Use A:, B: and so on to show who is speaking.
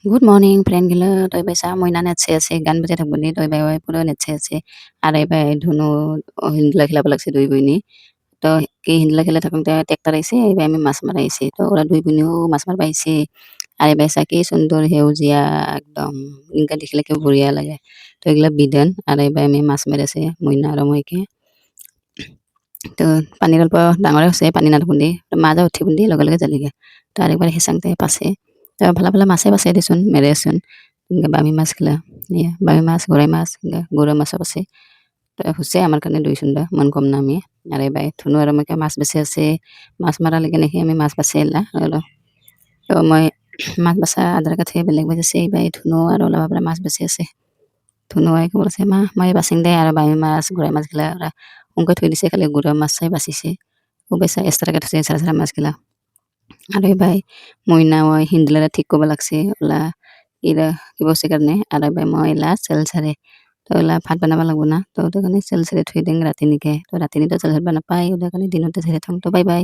A: Good morning, friend gila. Toy bay sa moi na net se gan baje thak buni toy bay wai puro net se are bay dhunu hindla khila balak se dui buini to ki hindla khila thakung te tractor aise bay ami mas maraise to ora dui buni mas mar paise are bay sa ki sundor heujia ekdom inka dikhile ke buriya lage to egla bidan are bay ami mas merese moina aro moi ke to পানীৰ অল্প ডাঙৰে হৈছে পানী নাথাকুndi মাজে উঠি বুন্দি লগে লগে জ্বলিগে তো আরেকবার হেসাংতে পাছে তো ভালা ভালা মাছে বাছে দেচোন মেরেচোন বামি মাছ খেলা ইয়া বামি মাছ গৰাই মাছ গৰৈ মাছো আছে তো হৈছে আমাৰ কাৰণে দুই চুন্দা মন কম না আমি আৰে বাই ধুনু আৰু মই মাছ বেচি আছে মাছ মাৰা লেগে নেকি আমি মাছ বাচি এলা তো মই মাছ বাচা আধাৰ কাঠে বেলেগ বাজিছে বাই ধুনু আৰু অলপ পৰা মাছ বেচি আছে ধুনু আই ক'ব আছে মা মই বাচিং দে আৰু বামি মাছ গৰাই মাছ গিলা উনকৈ থৈ দিছে খালি গুড়া মাছ চাই বাচিছে ও বেচা এক্সট্ৰাকে থৈছে চাৰা চাৰা মাছ গিলা আৰু বাই মইনা মই হিন্দলাৰে ঠিক কৰিব লাগছে ওলা ইৰা কি বসে কাৰণে আৰু বাই মই এলা চেল চাৰে তো এলা ভাত বনাব লাগব না তো ওটা কাৰণে চেল চাৰে থৈ দিং ৰাতি নিকে তো ৰাতি নিতে চেল চাৰে নাপায় ওটা কাৰণে দিনতে চাৰে থং তো বাই বাই